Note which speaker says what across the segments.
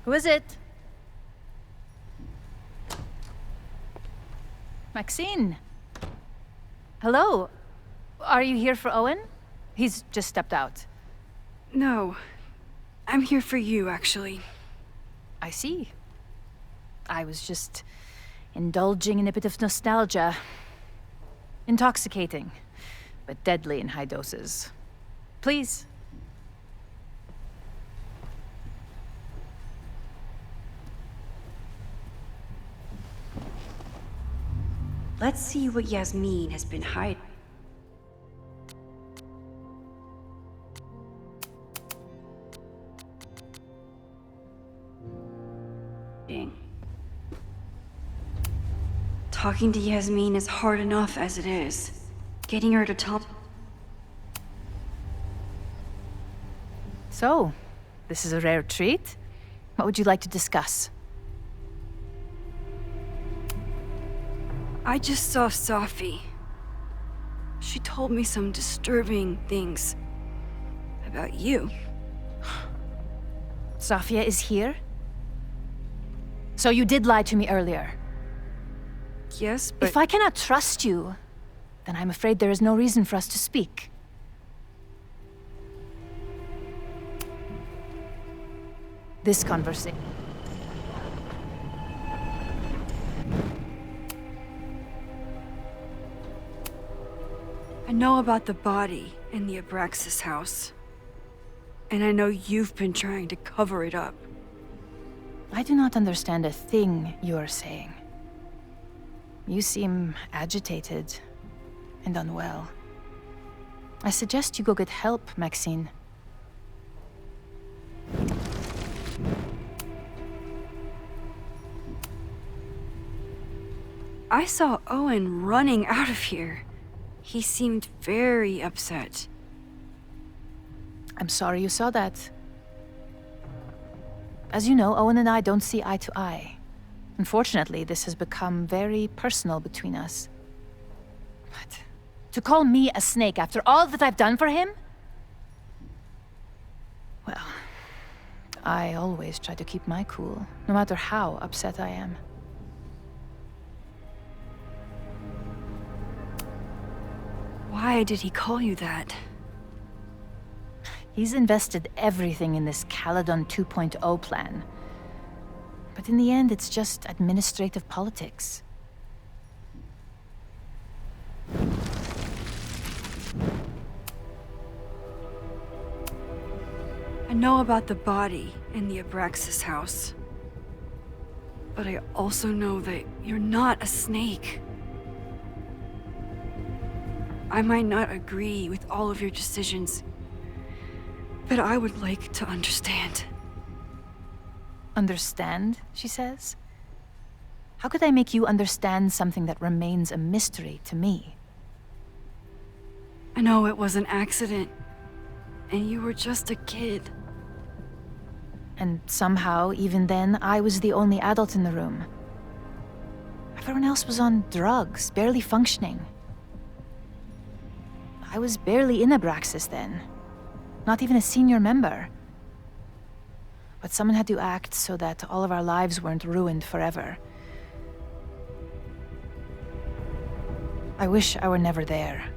Speaker 1: Who is it? Maxine. Hello. Are you here for Owen? He's just stepped out.
Speaker 2: No. I'm here for you, actually.
Speaker 1: I see. I was just indulging in a bit of nostalgia. Intoxicating, but deadly in high doses. Please.
Speaker 2: Let's see what Yasmin has been hiding. Talking to Yasmin is hard enough as it is. Getting her to tell...
Speaker 1: So, this is a rare treat. What would you like to discuss?
Speaker 2: I just saw Safi. She told me some disturbing things about you.
Speaker 1: Safia is here? So you did lie to me earlier?
Speaker 2: Yes, but...
Speaker 1: If I cannot trust you, then I'm afraid there is no reason for us to speak. This conversation...
Speaker 2: I know about the body in the Abraxas house. And I know you've been trying to cover it up.
Speaker 1: I do not understand a thing you are saying. You seem agitated and unwell. I suggest you go get help, Maxine.
Speaker 2: I saw Owen running out of here. He seemed very upset.
Speaker 1: I'm sorry you saw that. As you know, Owen and I don't see eye to eye. Unfortunately, this has become very personal between us. But to call me a snake after all that I've done for him? Well, I always try to keep my cool, no matter how upset I am.
Speaker 2: Why did he call you that?
Speaker 1: He's invested everything in this Caledon 2.0 plan. But in the end, it's just administrative politics.
Speaker 2: I know about the body in the Abraxas house. But I also know that you're not a snake. I might not agree with all of your decisions, but I would like to understand.
Speaker 1: Understand, she says? How could I make you understand something that remains a mystery to me?
Speaker 2: I know it was an accident, and you were just a kid.
Speaker 1: And somehow, even then, I was the only adult in the room. Everyone else was on drugs, barely functioning. I was barely in Abraxas then. Not even a senior member. But someone had to act so that all of our lives weren't ruined forever. I wish I were never there.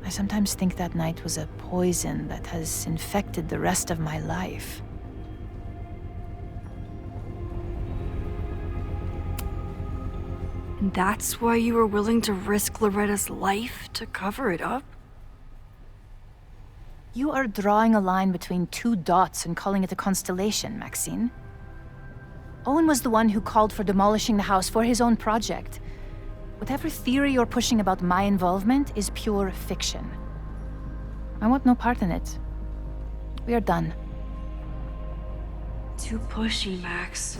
Speaker 1: I sometimes think that night was a poison that has infected the rest of my life.
Speaker 2: And that's why you were willing to risk Loretta's life to cover it up?
Speaker 1: You are drawing a line between two dots and calling it a constellation, Maxine. Owen was the one who called for demolishing the house for his own project. Whatever theory you're pushing about my involvement is pure fiction. I want no part in it. We are done.
Speaker 2: Too pushy, Max.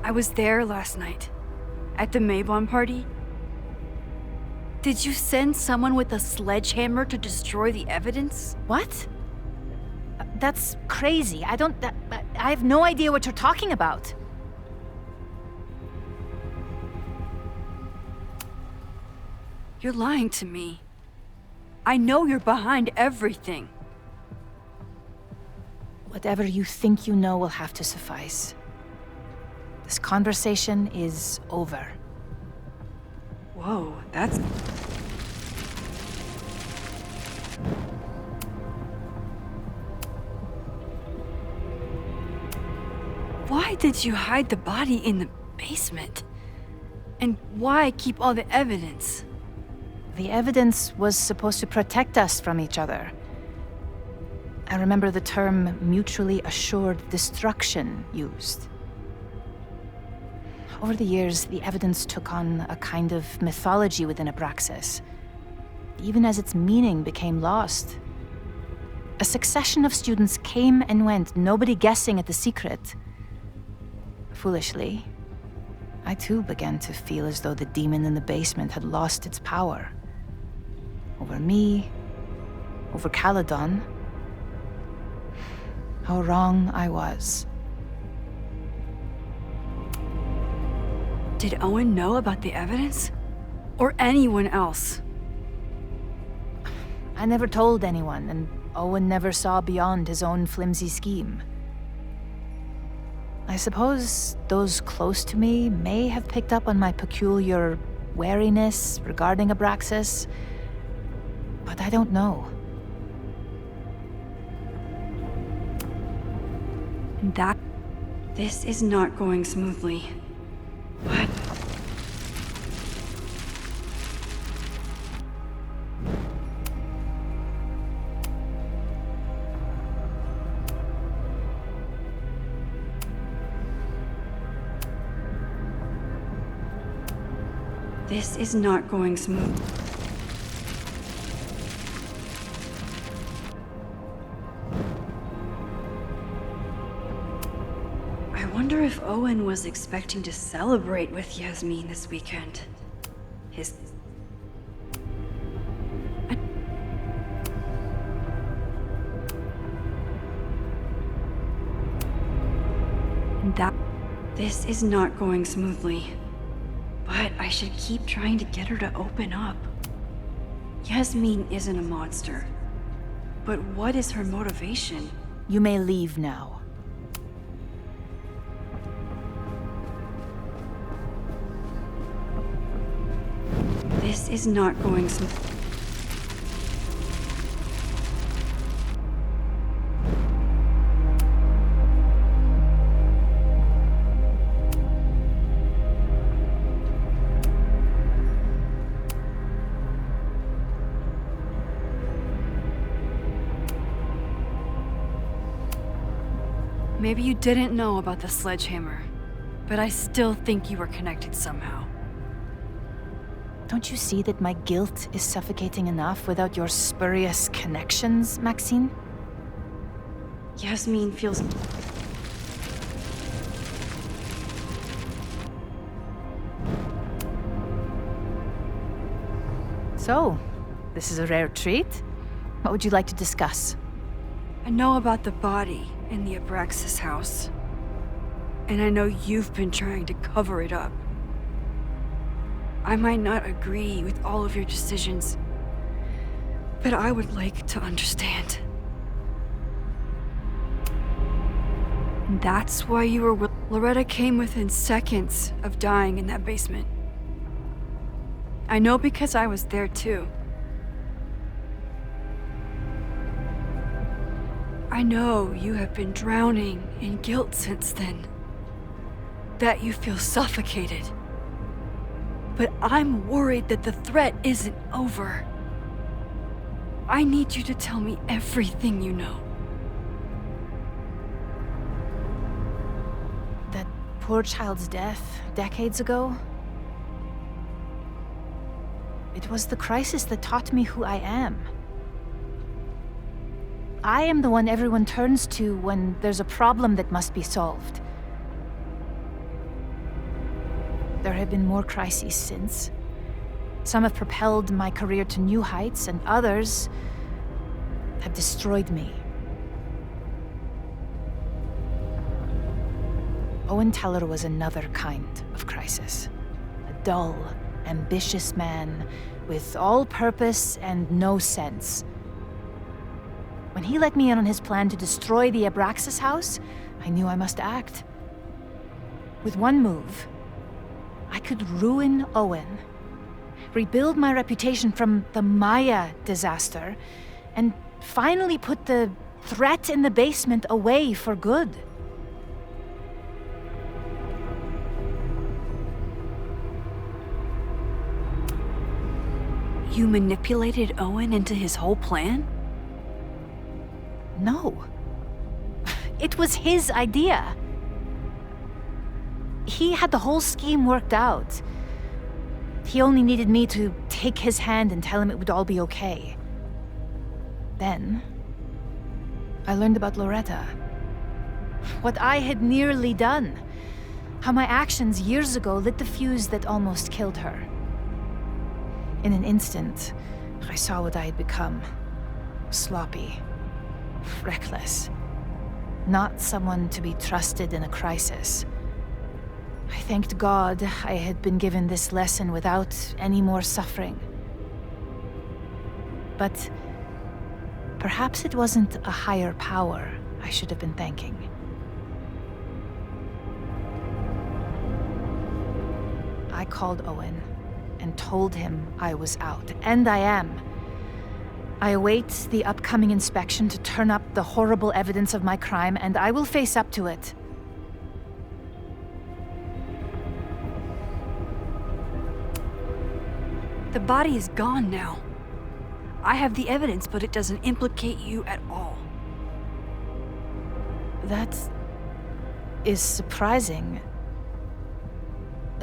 Speaker 2: I was there last night, at the Maybon party. Did you send someone with a sledgehammer to destroy the evidence?
Speaker 1: What? That's crazy. I have no idea what you're talking about.
Speaker 2: You're lying to me. I know you're behind everything.
Speaker 1: Whatever you think you know will have to suffice. This conversation is over.
Speaker 2: Whoa, that's... Why did you hide the body in the basement? And why keep all the evidence?
Speaker 1: The evidence was supposed to protect us from each other. I remember the term mutually assured destruction used. Over the years, the evidence took on a kind of mythology within Abraxas, even as its meaning became lost. A succession of students came and went, nobody guessing at the secret. Foolishly, I too began to feel as though the demon in the basement had lost its power. Over me, over Caledon. How wrong I was.
Speaker 2: Did Owen know about the evidence? Or anyone else?
Speaker 1: I never told anyone, and Owen never saw beyond his own flimsy scheme. I suppose those close to me may have picked up on my peculiar wariness regarding Abraxas, but I don't know.
Speaker 2: This is not going smoothly. But... This is not going smooth. I wonder if Owen was expecting to celebrate with Yasmin this weekend. This is not going smoothly. But I should keep trying to get her to open up. Yasmin isn't a monster. But what is her motivation?
Speaker 1: You may leave now.
Speaker 2: This is not going smoothly. Maybe you didn't know about the sledgehammer, but I still think you were connected somehow.
Speaker 1: Don't you see that my guilt is suffocating enough without your spurious connections, Maxine?
Speaker 2: Yasmin feels...
Speaker 1: So, this is a rare treat. What would you like to discuss?
Speaker 2: I know about the body in the Abraxas house. And I know you've been trying to cover it up. I might not agree with all of your decisions, but I would like to understand. And that's why you were with... Loretta came within seconds of dying in that basement. I know because I was there too. I know you have been drowning in guilt since then. That you feel suffocated. But I'm worried that the threat isn't over. I need you to tell me everything you know.
Speaker 1: That poor child's death decades ago? It was the crisis that taught me who I am. I am the one everyone turns to when there's a problem that must be solved. There have been more crises since. Some have propelled my career to new heights, and others have destroyed me. Owen Teller was another kind of crisis. A dull, ambitious man with all purpose and no sense. When he let me in on his plan to destroy the Abraxas house, I knew I must act. With one move, I could ruin Owen, rebuild my reputation from the Maya disaster, and finally put the threat in the basement away for good.
Speaker 2: You manipulated Owen into his whole plan?
Speaker 1: No. It was his idea. He had the whole scheme worked out. He only needed me to take his hand and tell him it would all be okay. Then, I learned about Loretta. What I had nearly done. How my actions years ago lit the fuse that almost killed her. In an instant, I saw what I had become. Sloppy. Reckless. Not someone to be trusted in a crisis. I thanked God I had been given this lesson without any more suffering. But perhaps it wasn't a higher power I should have been thanking. I called Owen and told him I was out, and I am. I await the upcoming inspection to turn up the horrible evidence of my crime, and I will face up to it.
Speaker 2: The body is gone now. I have the evidence, but it doesn't implicate you at all.
Speaker 1: That is surprising.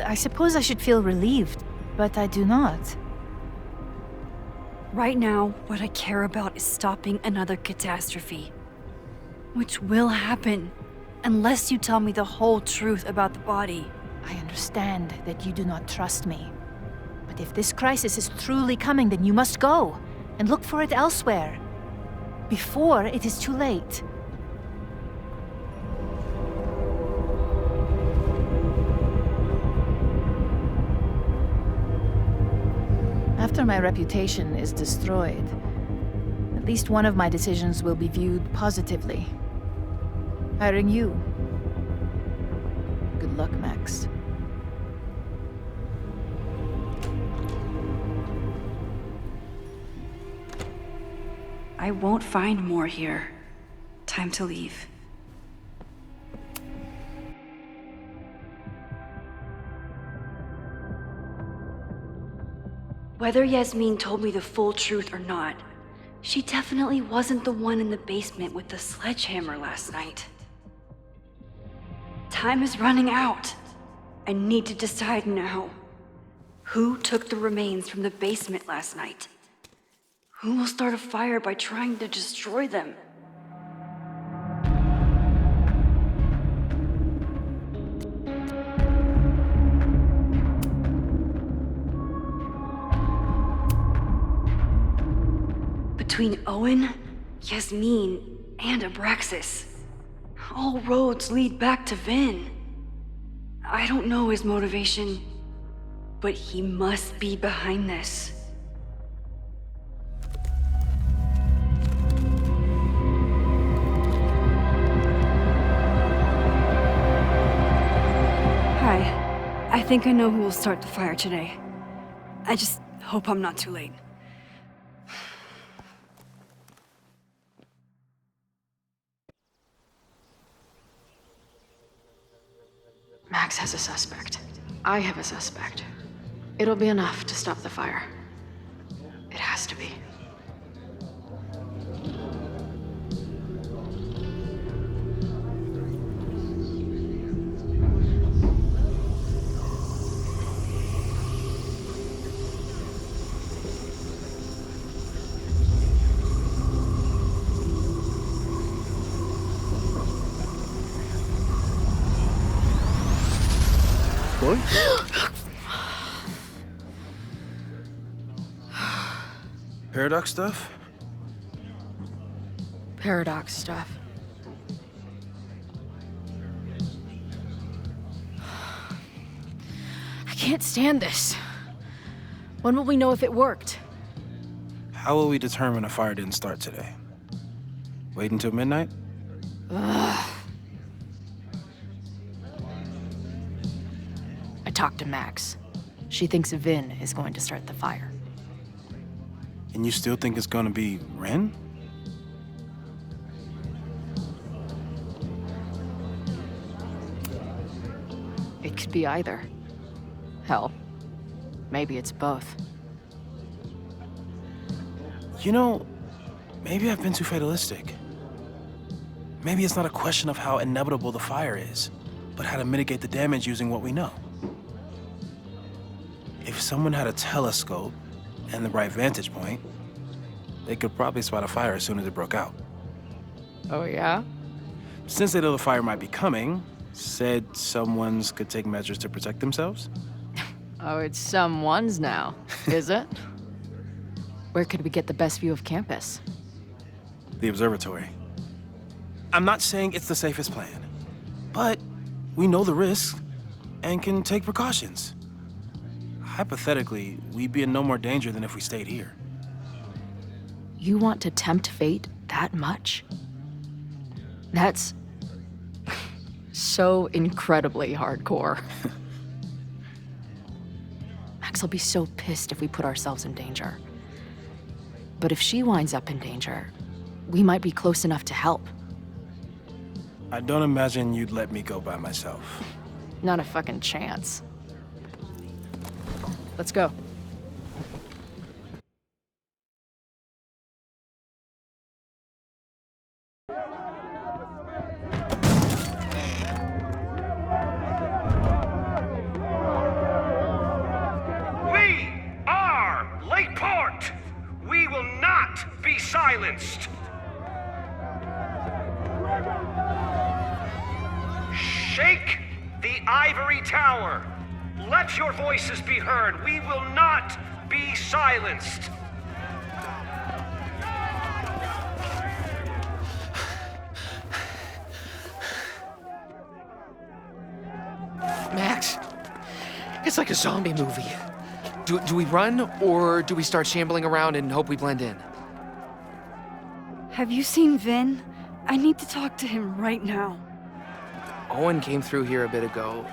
Speaker 1: I suppose I should feel relieved, but I do not.
Speaker 2: Right now, what I care about is stopping another catastrophe. Which will happen, unless you tell me the whole truth about the body.
Speaker 1: I understand that you do not trust me. But if this crisis is truly coming, then you must go and look for it elsewhere. Before it is too late. After my reputation is destroyed, at least one of my decisions will be viewed positively. Hiring you. Good luck, Max.
Speaker 2: I won't find more here. Time to leave. Whether Yasmin told me the full truth or not, she definitely wasn't the one in the basement with the sledgehammer last night. Time is running out. I need to decide now. Who took the remains from the basement last night? Who will start a fire by trying to destroy them? Between Owen, Yasmin, and Abraxas, all roads lead back to Vin. I don't know his motivation, but he must be behind this. Hi, I think I know who will start the fire today. I just hope I'm not too late.
Speaker 3: Max has a suspect. I have a suspect. It'll be enough to stop the fire. It has to be.
Speaker 4: What? Paradox stuff?
Speaker 3: Paradox stuff.
Speaker 1: I can't stand this.
Speaker 2: When will we know if it worked?
Speaker 4: How will we determine a fire didn't start today? Wait until midnight?
Speaker 1: Ugh. I talked to Max. She thinks Vin is going to start the fire.
Speaker 4: And you still think it's gonna be Ren?
Speaker 1: It could be either. Hell, maybe it's both.
Speaker 4: You know, maybe I've been too fatalistic. Maybe it's not a question of how inevitable the fire is, but how to mitigate the damage using what we know. If someone had a telescope and the right vantage point, they could probably spot a fire as soon as it broke out.
Speaker 1: Oh, yeah?
Speaker 4: Since they know the fire might be coming, said someone's could take measures to protect themselves?
Speaker 1: Oh, it's someone's now, is it? Where could we get the best view of campus?
Speaker 4: The observatory. I'm not saying it's the safest plan, but we know the risks and can take precautions. Hypothetically, we'd be in no more danger than if we stayed here.
Speaker 1: You want to tempt fate that much? That's so incredibly hardcore. Max will be so pissed if we put ourselves in danger. But if she winds up in danger, we might be close enough to help.
Speaker 4: I don't imagine you'd let me go by myself.
Speaker 1: Not a fucking chance. Let's go.
Speaker 5: We are Lakeport! We will not be silenced! Shake the ivory tower! Let your voices be heard! We will not be silenced!
Speaker 6: Max, it's like a zombie movie. Do we run, or do we start shambling around and hope we blend in?
Speaker 2: Have you seen Vin? I need to talk to him right now.
Speaker 6: Owen came through here a bit ago.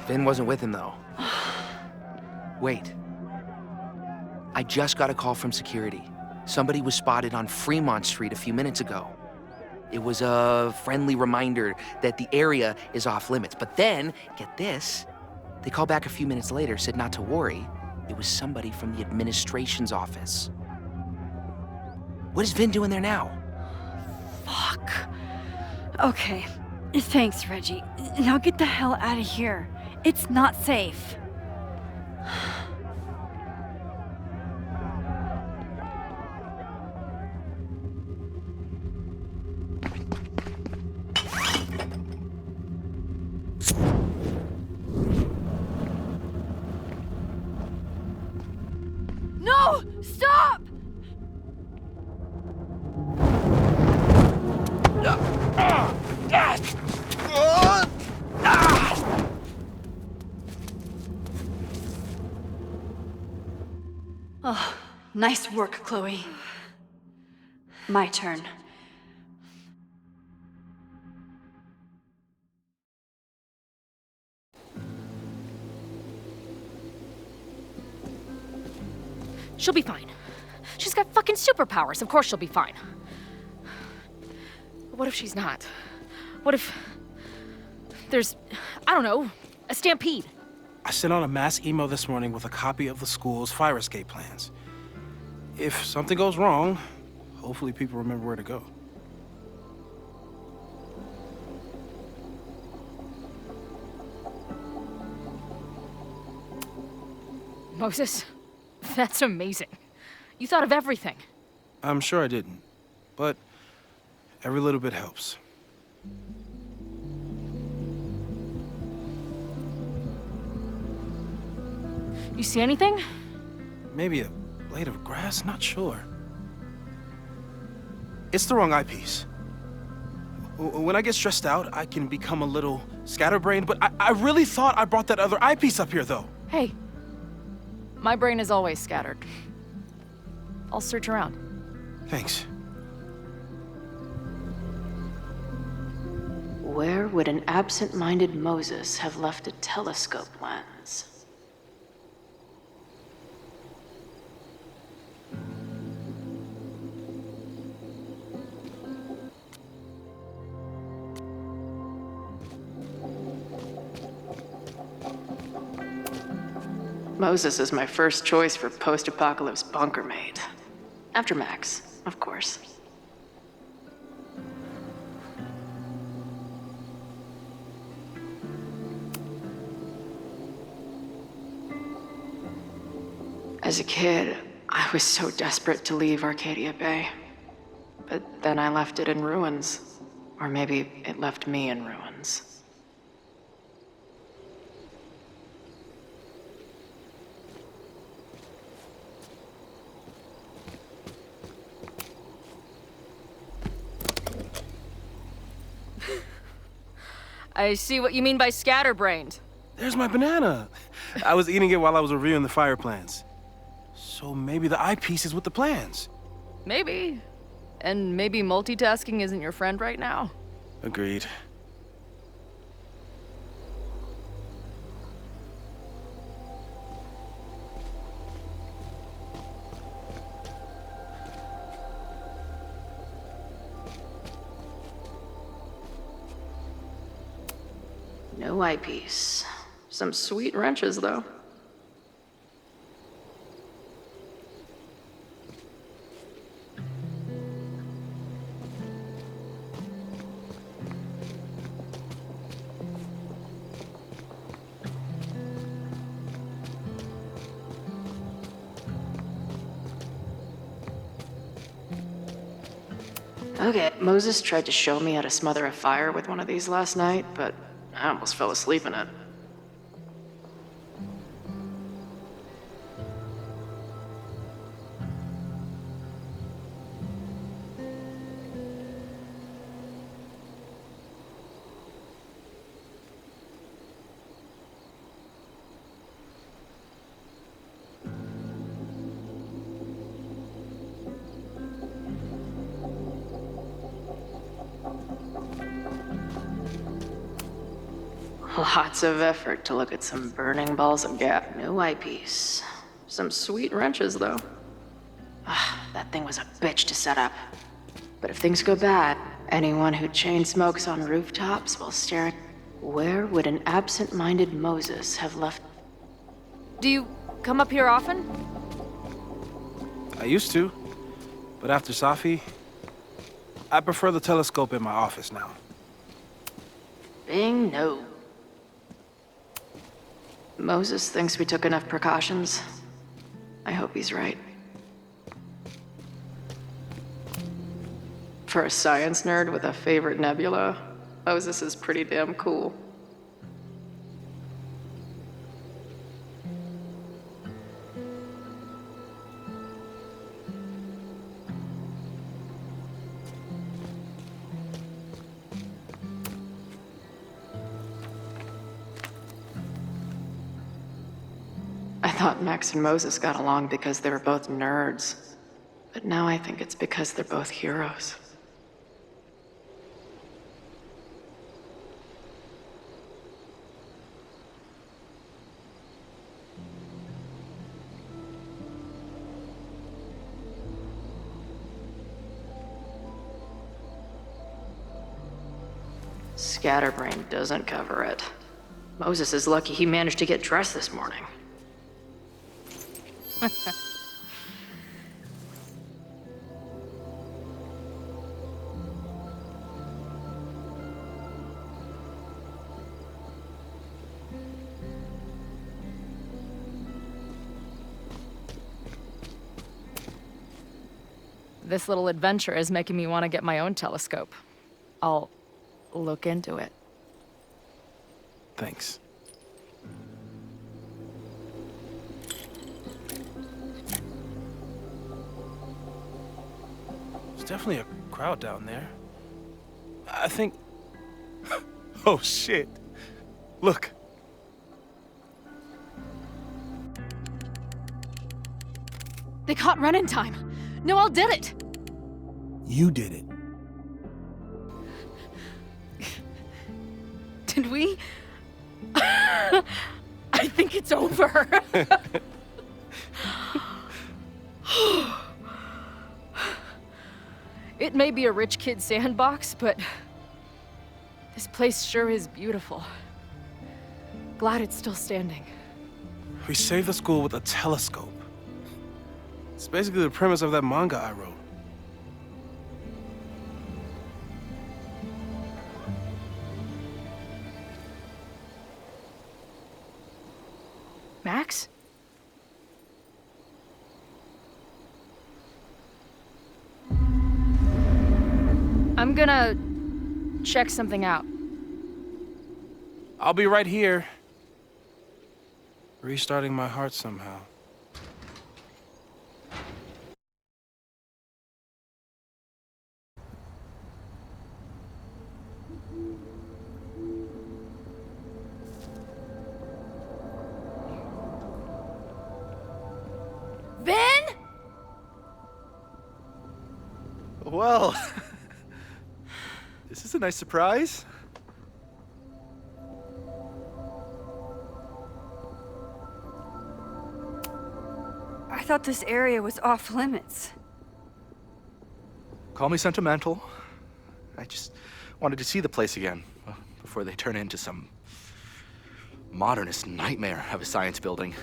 Speaker 6: Vin wasn't with him, though. Wait. I just got a call from security. Somebody was spotted on Fremont Street a few minutes ago. It was a friendly reminder that the area is off limits. But then, get this, they called back a few minutes later, said not to worry. It was somebody from the administration's office. What is Vin doing there now?
Speaker 2: Fuck. Okay. Thanks, Reggie. Now get the hell out of here. It's not safe. No! Stop! Oh, nice work, Chloe. My turn.
Speaker 1: She'll be fine. She's got fucking superpowers. Of course she'll be fine. But what if she's not? What if there's, I don't know, a stampede?
Speaker 4: I sent out a mass email this morning with a copy of the school's fire escape plans. If something goes wrong, hopefully people remember where to go.
Speaker 1: Moses, that's amazing. You thought of everything.
Speaker 4: I'm sure I didn't, but every little bit helps.
Speaker 1: You see anything?
Speaker 4: Maybe a blade of grass, not sure. It's the wrong eyepiece. When I get stressed out, I can become a little scatterbrained, but I really thought I brought that other eyepiece up here, though.
Speaker 1: Hey,
Speaker 7: My brain is always scattered. I'll search around.
Speaker 4: Thanks.
Speaker 3: Where would an absent-minded Moses have left a telescope lens? Moses is my first choice for post-apocalypse bunker maid. After Max, of course. As a kid, I was so desperate to leave Arcadia Bay. But then I left it in ruins. Or maybe it left me in ruins.
Speaker 7: I see what you mean by scatterbrained.
Speaker 4: There's my banana. I was eating it while I was reviewing the fire plans. So maybe the eyepiece is with the plans.
Speaker 7: Maybe. And maybe multitasking isn't your friend right now.
Speaker 4: Agreed.
Speaker 3: No eyepiece. Some sweet wrenches, though. Okay, Moses tried to show me how to smother a fire with one of these last night, but I almost fell asleep in it. Lots of effort to look at some burning balls of gas. No eyepiece. Some sweet wrenches, though. That thing was a bitch to set up. But if things go bad, anyone who chain smokes on rooftops while staring... Where would an absent-minded Moses have left...
Speaker 7: Do you come up here often?
Speaker 4: I used to, but after Safi, I prefer the telescope in my office now.
Speaker 3: Bing, no. Moses thinks we took enough precautions. I hope he's right. For a science nerd with a favorite nebula, Moses is pretty damn cool. I thought Max and Moses got along because they were both nerds. But now I think it's because they're both heroes. Scatterbrain doesn't cover it. Moses is lucky he managed to get dressed this morning.
Speaker 7: This little adventure is making me want to get my own telescope. I'll look into it.
Speaker 4: Thanks. There's definitely a crowd down there. I think... Oh, shit. Look.
Speaker 7: They caught Ren in time. Noelle did it!
Speaker 4: You did it.
Speaker 7: Did we? I think it's over. It may be a rich kid's sandbox, but this place sure is beautiful. Glad it's still standing.
Speaker 4: We saved the school with a telescope. It's basically the premise of that manga I wrote.
Speaker 1: Max? I'm gonna check something out.
Speaker 4: I'll be right here. Restarting my heart somehow.
Speaker 2: Vin?
Speaker 8: Well, this is a nice surprise.
Speaker 2: I thought this area was off limits.
Speaker 8: Call me sentimental. I just wanted to see the place again before they turn into some modernist nightmare of a science building.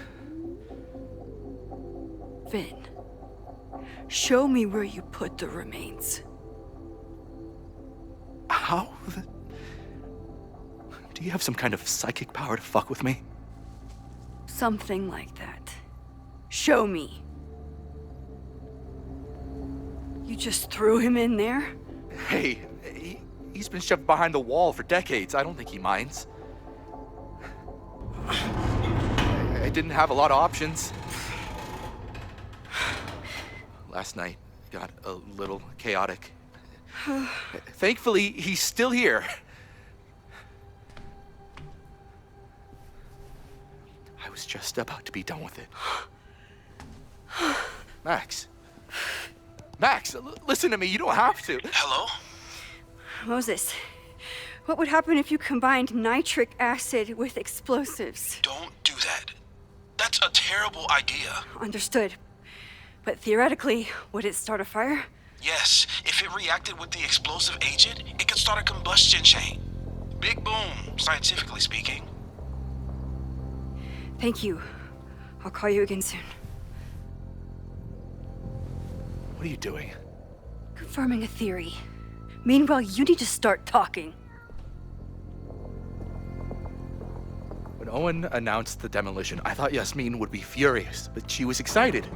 Speaker 2: Vin, show me where you put the remains.
Speaker 8: How? Do you have some kind of psychic power to fuck with me?
Speaker 2: Something like that. Show me. You just threw him in there?
Speaker 8: Hey, he's been shoved behind the wall for decades. I don't think he minds. I didn't have a lot of options. Last night got a little chaotic. Thankfully, he's still here. I was just about to be done with it. Max. Max, listen to me. You don't have to.
Speaker 4: Hello?
Speaker 2: Moses, what would happen if you combined nitric acid with explosives?
Speaker 4: Don't do that. That's a terrible idea.
Speaker 2: Understood. But theoretically, would it start a fire?
Speaker 4: Yes, if it reacted with the explosive agent, it could start a combustion chain. Big boom, scientifically speaking.
Speaker 2: Thank you. I'll call you again soon.
Speaker 8: What are you doing?
Speaker 2: Confirming a theory. Meanwhile, you need to start talking.
Speaker 8: When Owen announced the demolition, I thought Yasmin would be furious, but she was excited.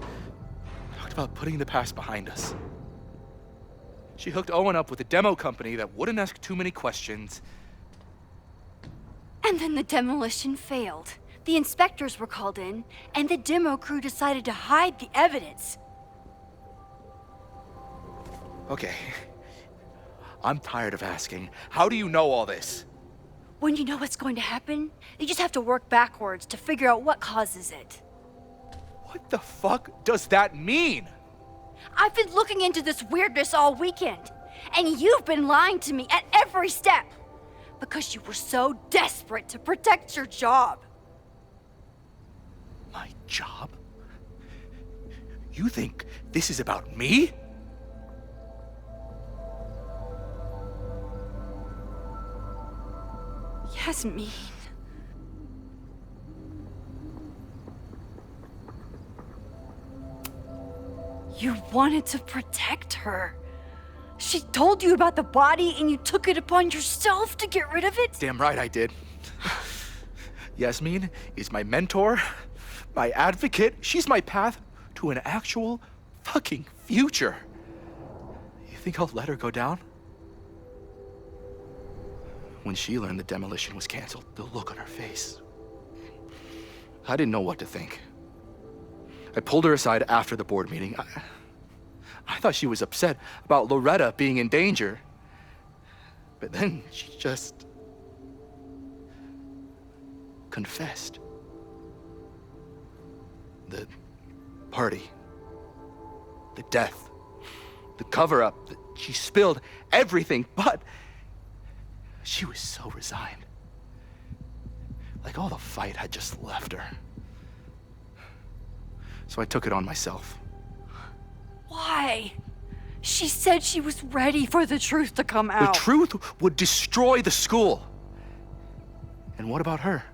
Speaker 8: Talked about putting the past behind us. She hooked Owen up with a demo company that wouldn't ask too many questions.
Speaker 2: And then the demolition failed. The inspectors were called in, and the demo crew decided to hide the evidence.
Speaker 8: Okay. I'm tired of asking. How do you know all this?
Speaker 2: When you know what's going to happen, you just have to work backwards to figure out what causes it.
Speaker 8: What the fuck does that mean?
Speaker 2: I've been looking into this weirdness all weekend, and you've been lying to me at every step because you were so desperate to protect your job.
Speaker 8: My job? You think this is about me?
Speaker 2: Yasmin. You wanted to protect her. She told you about the body and you took it upon yourself to get rid of it?
Speaker 8: Damn right I did. Yasmin is my mentor, my advocate. She's my path to an actual fucking future. You think I'll let her go down? When she learned the demolition was canceled, the look on her face. I didn't know what to think. I pulled her aside after the board meeting. I thought she was upset about Loretta being in danger. But then she just confessed. The party the death, the cover-up. She spilled everything, but she was so resigned. Like all the fight had just left her. So I took it on myself.
Speaker 2: Why? She said she was ready for the truth to come out.
Speaker 8: The truth would destroy the school. And what about her?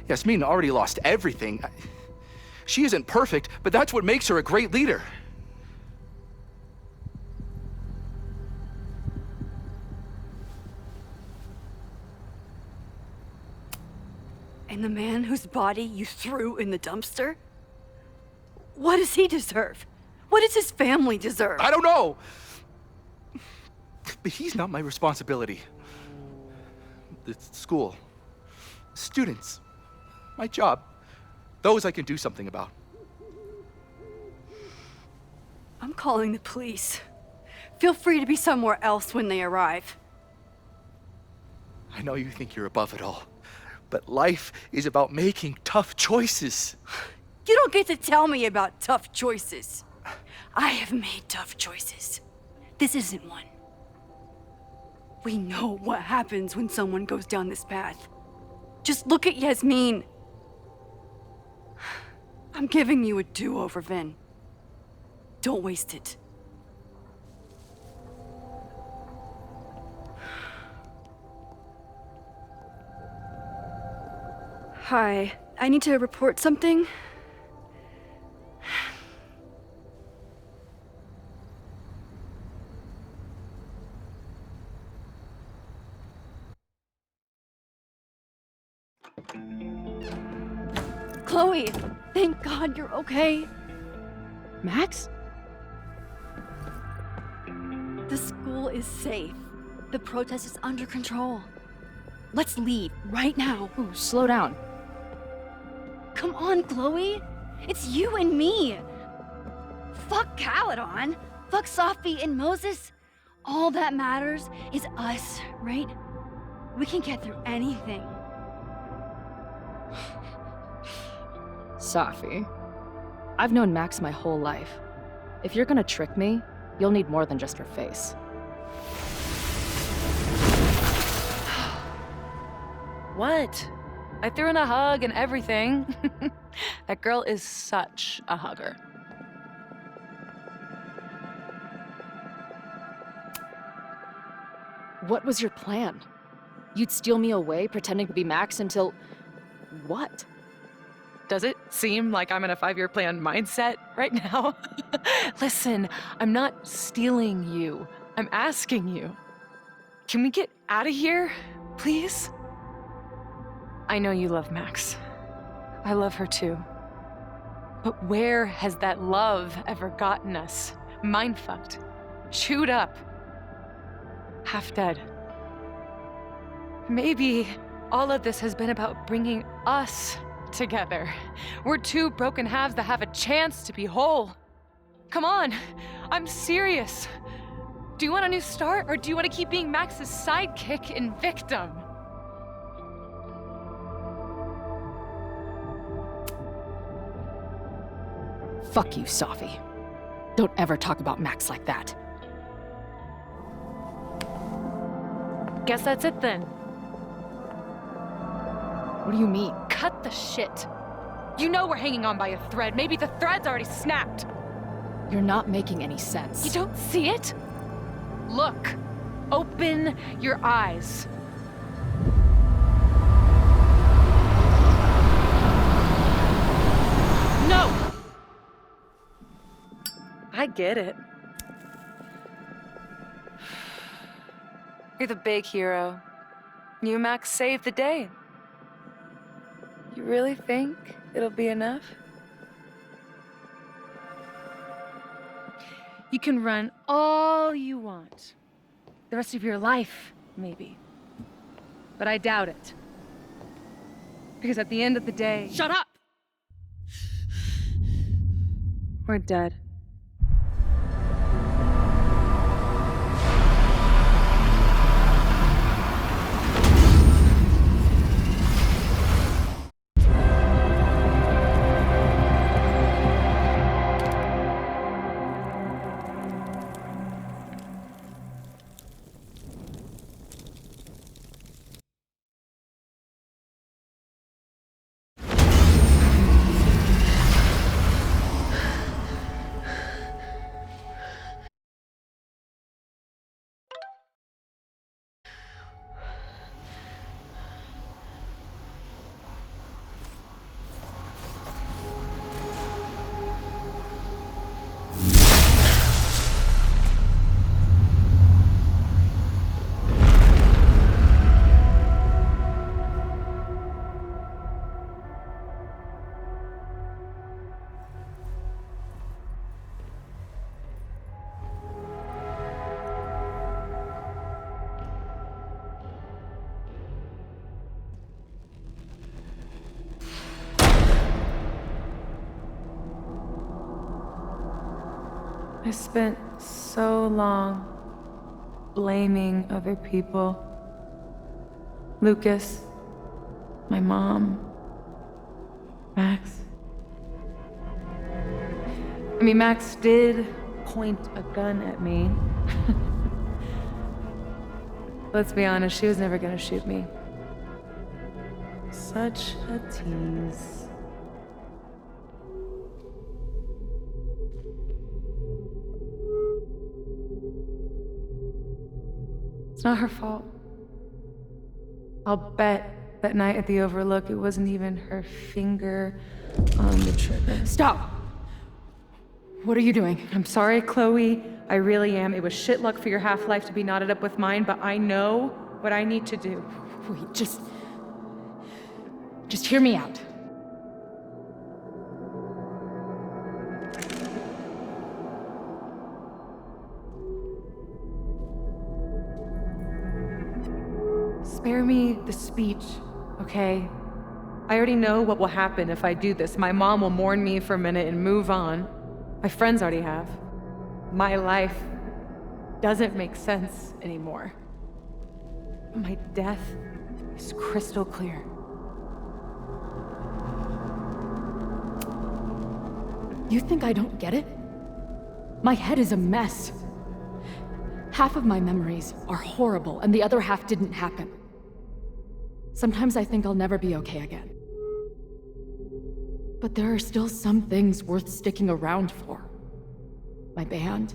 Speaker 8: Yasmin already lost everything. She isn't perfect, but that's what makes her a great leader.
Speaker 2: And the man whose body you threw in the dumpster? What does he deserve? What does his family deserve?
Speaker 8: I don't know. But he's not my responsibility. The school, students, my job, those I can do something about.
Speaker 2: I'm calling the police. Feel free to be somewhere else when they arrive.
Speaker 8: I know you think you're above it all, but life is about making tough choices.
Speaker 2: You don't get to tell me about tough choices. I have made tough choices. This isn't one. We know what happens when someone goes down this path. Just look at Yasmin. I'm giving you a do-over, Vin. Don't waste it. Hi, I need to report something. Chloe, thank God you're okay.
Speaker 7: Max?
Speaker 2: The school is safe. The protest is under control. Let's leave right now.
Speaker 7: Ooh, slow down.
Speaker 2: Come on, Chloe. It's you and me. Fuck Caledon. Fuck Sophie and Moses. All that matters is us, right? We can get through anything.
Speaker 7: Sophie. I've known Max my whole life. If you're gonna trick me, you'll need more than just her face.
Speaker 9: What? I threw in a hug and everything. That girl is such a hugger.
Speaker 7: What was your plan? You'd steal me away, pretending to be Max until... what?
Speaker 9: Does it seem like I'm in a 5-year plan mindset right now? Listen, I'm not stealing you. I'm asking you. Can we get out of here, please? I know you love Max. I love her too. But where has that love ever gotten us? Mind-fucked, chewed up, half dead. Maybe all of this has been about bringing us together. We're two broken halves that have a chance to be whole. Come on, I'm serious. Do you want a new start, or do you want to keep being Max's sidekick and victim?
Speaker 7: Fuck you, Sophie. Don't ever talk about Max like that.
Speaker 9: Guess that's it then.
Speaker 7: What do you mean?
Speaker 9: Cut the shit. You know we're hanging on by a thread. Maybe the thread's already snapped.
Speaker 7: You're not making any sense.
Speaker 9: You don't see it? Look. Open your eyes. No! I get it. You're the big hero. You and Max saved the day. You really think it'll be enough? You can run all you want. The rest of your life, maybe. But I doubt it. Because at the end of the day...
Speaker 7: Shut up!
Speaker 9: We're dead.
Speaker 10: I spent so long blaming other people. Lucas, my mom, Max. I mean, Max did point a gun at me. Let's be honest, she was never gonna shoot me. Such a tease. It's not her fault. I'll bet that night at the Overlook, it wasn't even her finger on the trigger.
Speaker 7: Stop! What are you doing?
Speaker 10: I'm sorry, Chloe. I really am. It was shit luck for your half-life to be knotted up with mine, but I know what I need to do.
Speaker 7: Wait, just hear me out.
Speaker 10: Spare me the speech, okay? I already know what will happen if I do this. My mom will mourn me for a minute and move on. My friends already have. My life doesn't make sense anymore. My death is crystal clear.
Speaker 7: You think I don't get it? My head is a mess. Half of my memories are horrible, and the other half didn't happen. Sometimes I think I'll never be okay again. But there are still some things worth sticking around for. My band,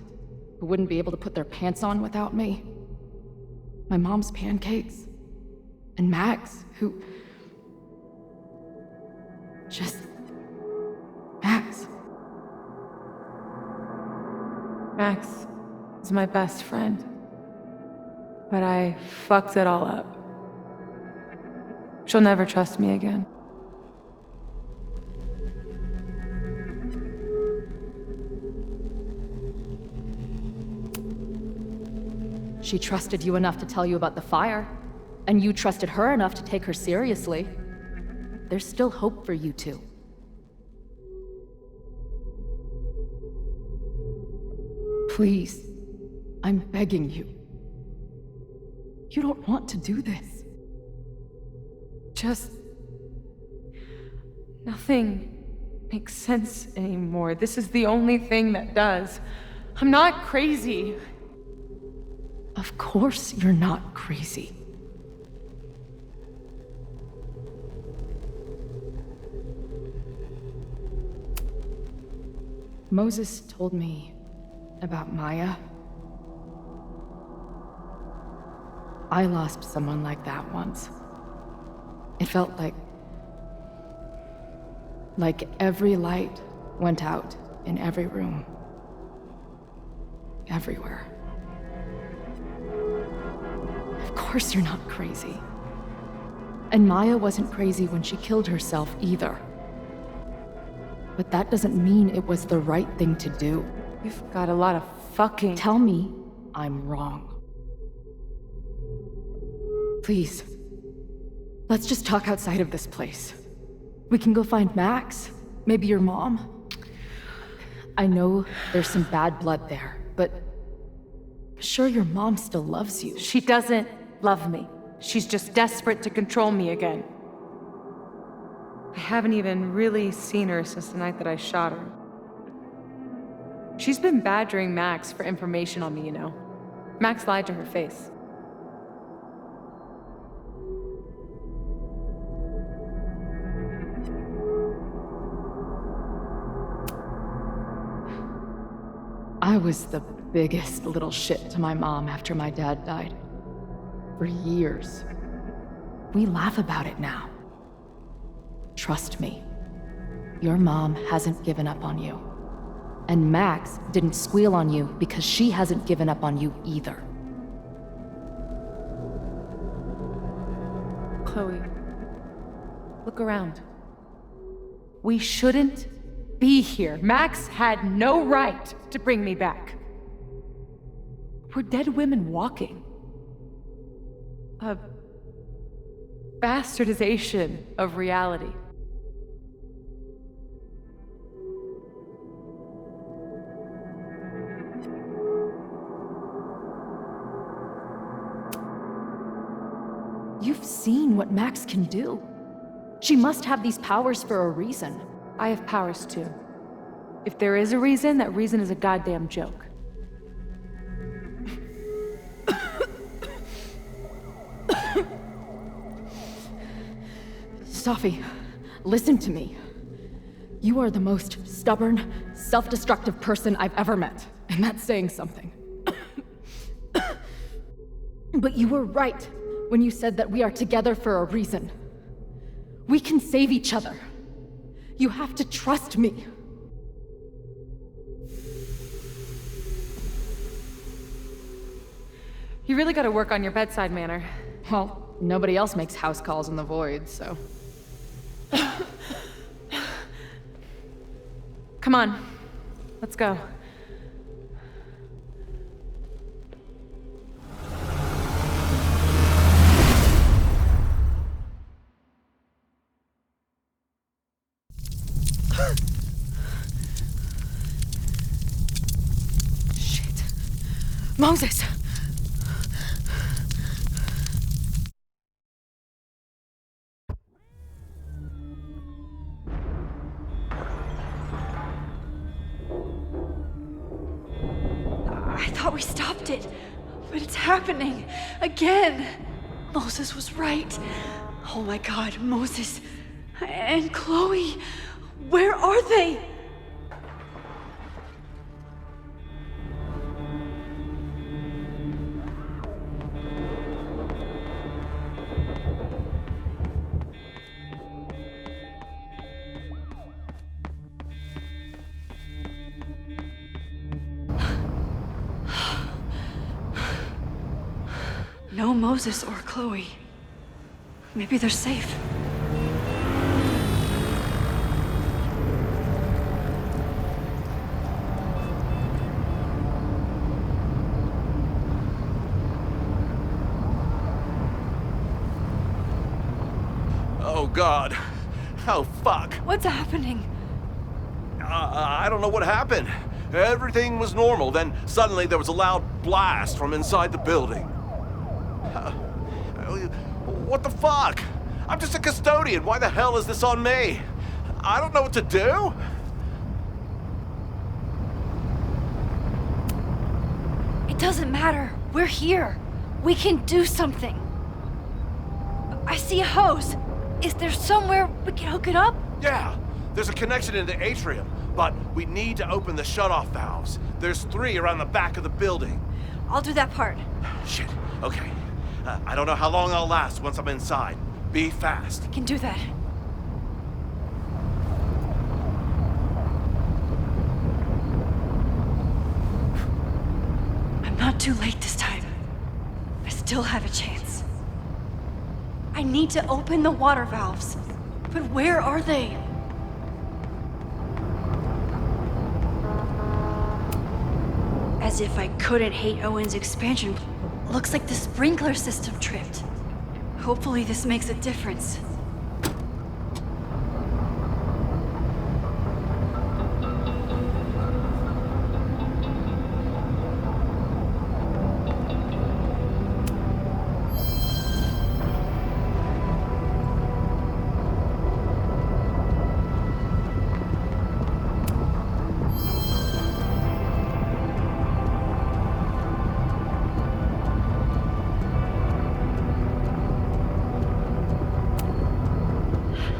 Speaker 7: who wouldn't be able to put their pants on without me. My mom's pancakes. And Max, who... just... Max.
Speaker 10: Max is my best friend. But I fucked it all up. She'll never trust me again.
Speaker 7: She trusted you enough to tell you about the fire, and you trusted her enough to take her seriously. There's still hope for you two. Please, I'm begging you. You don't want to do this.
Speaker 10: Just... nothing makes sense anymore. This is the only thing that does. I'm not crazy.
Speaker 7: Of course you're not crazy. Moses told me about Maya. I lost someone like that once. It felt like every light went out in every room. Everywhere. Of course you're not crazy. And Maya wasn't crazy when she killed herself either. But that doesn't mean it was the right thing to do.
Speaker 10: You've got a lot of fucking...
Speaker 7: Tell me I'm wrong. Please. Let's just talk outside of this place. We can go find Max. Maybe your mom. I know there's some bad blood there, but... sure your mom still loves you.
Speaker 10: She doesn't love me. She's just desperate to control me again. I haven't even really seen her since the night that I shot her. She's been badgering Max for information on me, you know. Max lied to her face.
Speaker 7: I was the biggest little shit to my mom after my dad died. For years. We laugh about it now. Trust me. Your mom hasn't given up on you. And Max didn't squeal on you because she hasn't given up on you either.
Speaker 10: Chloe, look around. We shouldn't be here. Max had no right to bring me back. We're dead women walking. A bastardization of reality.
Speaker 7: seen what Max can do. She must have these powers for a reason.
Speaker 10: I have powers too. If there is a reason, that reason is a goddamn joke.
Speaker 7: Safi, listen to me. You are the most stubborn, self-destructive person I've ever met, and that's saying something. But you were right when you said that we are together for a reason. We can save each other. You have to trust me.
Speaker 10: You really gotta work on your bedside manner.
Speaker 7: Well, nobody else makes house calls in the void, so...
Speaker 10: Come on, let's go.
Speaker 7: Shit. Moses!
Speaker 2: I thought we stopped it, but it's happening again. Moses was right. Oh my God, Moses and Chloe, where are they? No Moses or Chloe. Maybe they're safe.
Speaker 11: Oh, God. Oh, fuck.
Speaker 2: What's happening?
Speaker 11: I don't know what happened. Everything was normal, then suddenly there was a loud blast from inside the building. What the fuck? I'm just a custodian. Why the hell is this on me? I don't know what to do.
Speaker 2: It doesn't matter. We're here. We can do something. I see a hose. Is there somewhere we can hook it up?
Speaker 11: Yeah, there's a connection in the atrium, but we need to open the shutoff valves. There's 3 around the back of the building.
Speaker 2: I'll do that part.
Speaker 11: Shit, okay. I don't know how long I'll last once I'm inside. Be fast.
Speaker 2: I can do that. I'm not too late this time. I still have a chance. I need to open the water valves. But where are they? As if I couldn't hate Owen's expansion. Looks like the sprinkler system tripped. Hopefully this makes a difference.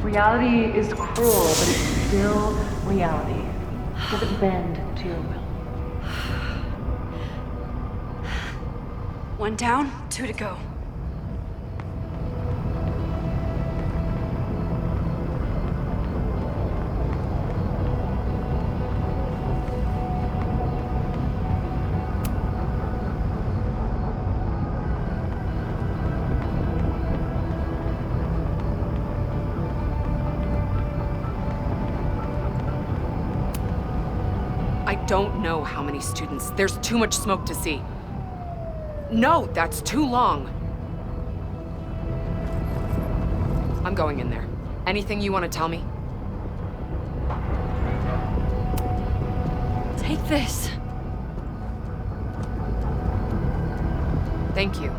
Speaker 10: Reality is cruel, but it's still reality. Doesn't bend to your will.
Speaker 2: 1 down, 2 to go.
Speaker 12: I don't know how many students. There's too much smoke to see. No, that's too long. I'm going in there. Anything you want to tell me?
Speaker 2: Take this.
Speaker 12: Thank you.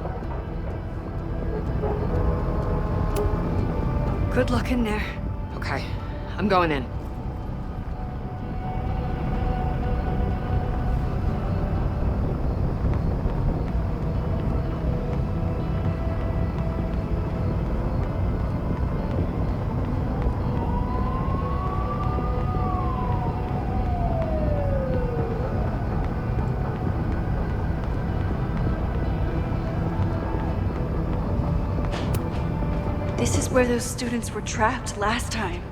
Speaker 2: Good luck in there.
Speaker 12: Okay, I'm going in.
Speaker 2: This is where those students were trapped last time.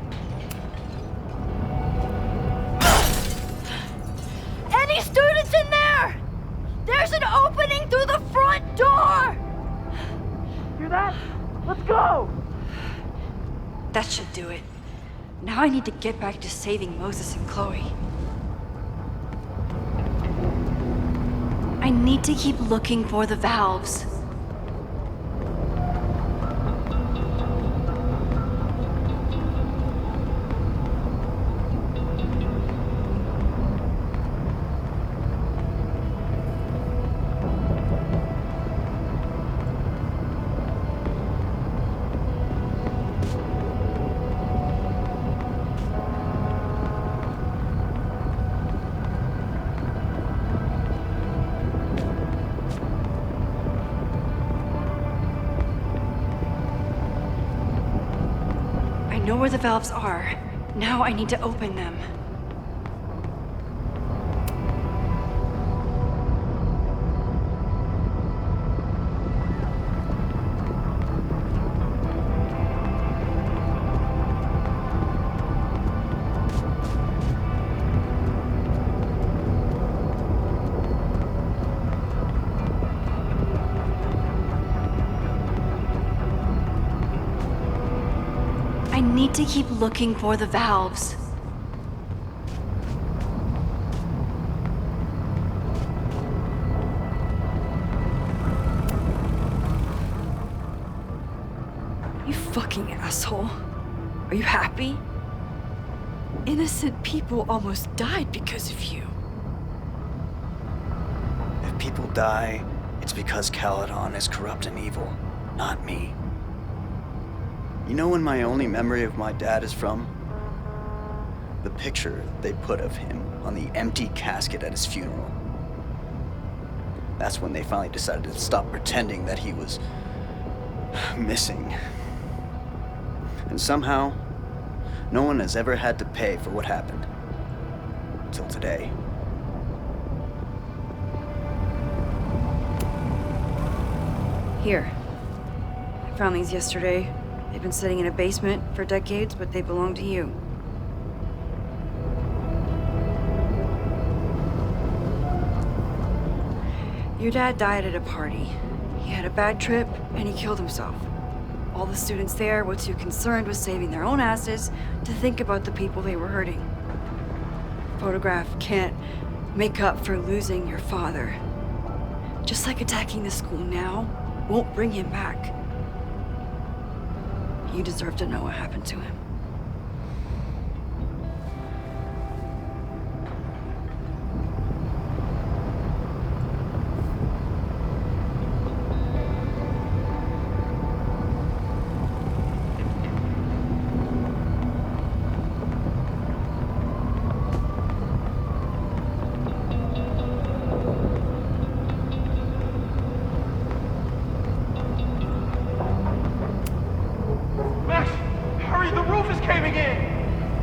Speaker 2: Any students in there? There's an opening through the front door!
Speaker 4: Hear that? Let's go!
Speaker 2: That should do it. Now I need to get back to saving Moses and Chloe. I need to keep looking for the valves. I know where the valves are. Now I need to open them. I need to keep looking for the valves. You fucking asshole. Are you happy? Innocent people almost died because of you.
Speaker 13: If people die, it's because Caledon is corrupt and evil, not me. You know when my only memory of my dad is from? The picture they put of him on the empty casket at his funeral. That's when they finally decided to stop pretending that he was missing. And somehow, no one has ever had to pay for what happened. Till today.
Speaker 2: Here. I found these yesterday. They've been sitting in a basement for decades, but they belong to you. Your dad died at a party. He had a bad trip, and he killed himself. All the students there were too concerned with saving their own asses to think about the people they were hurting. Photograph can't make up for losing your father. Just like attacking the school now won't bring him back. You deserve to know what happened to him.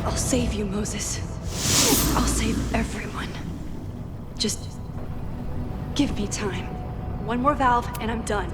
Speaker 2: I'll save you, Moses. I'll save everyone. Just give me time. One more valve and I'm done.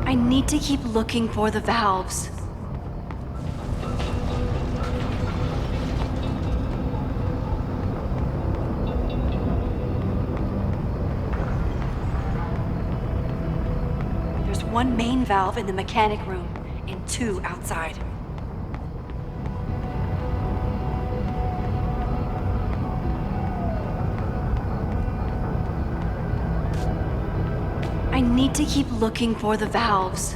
Speaker 2: I need to keep looking for the valves. There's one main valve in the mechanic room and 2 outside. I need to keep looking for the valves.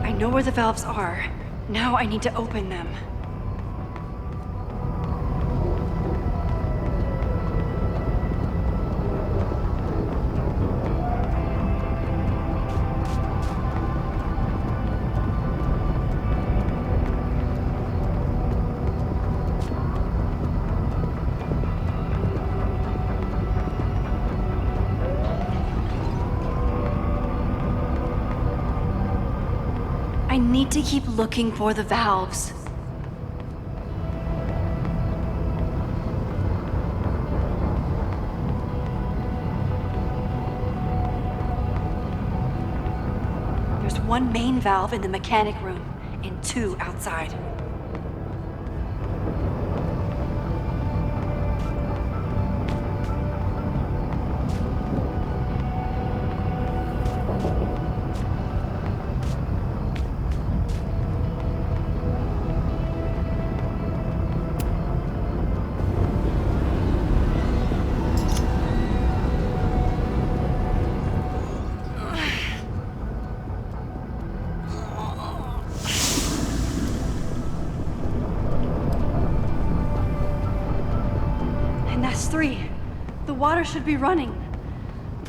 Speaker 2: I know where the valves are. Now I need to open them. I need to keep looking for the valves. There's one main valve in the mechanic room and 2 outside. That's 3. The water should be running.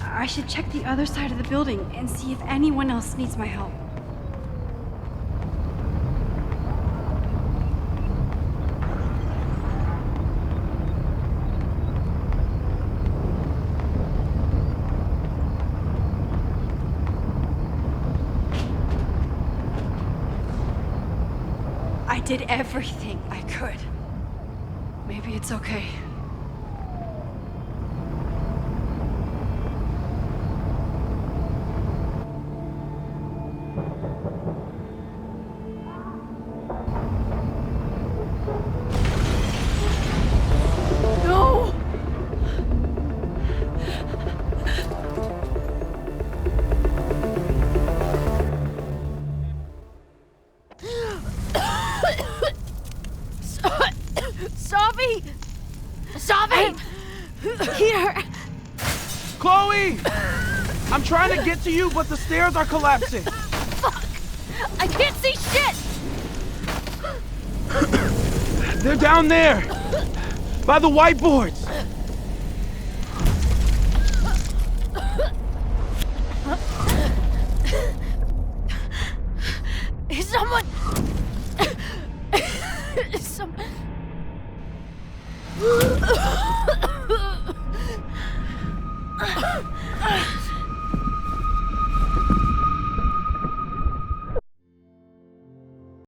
Speaker 2: I should check the other side of the building and see if anyone else needs my help. I did everything I could. Maybe it's okay.
Speaker 1: Here!
Speaker 4: Chloe! I'm trying to get to you, but the stairs are collapsing.
Speaker 1: Fuck! I can't see shit!
Speaker 4: They're down there! By the whiteboards!
Speaker 1: Is someone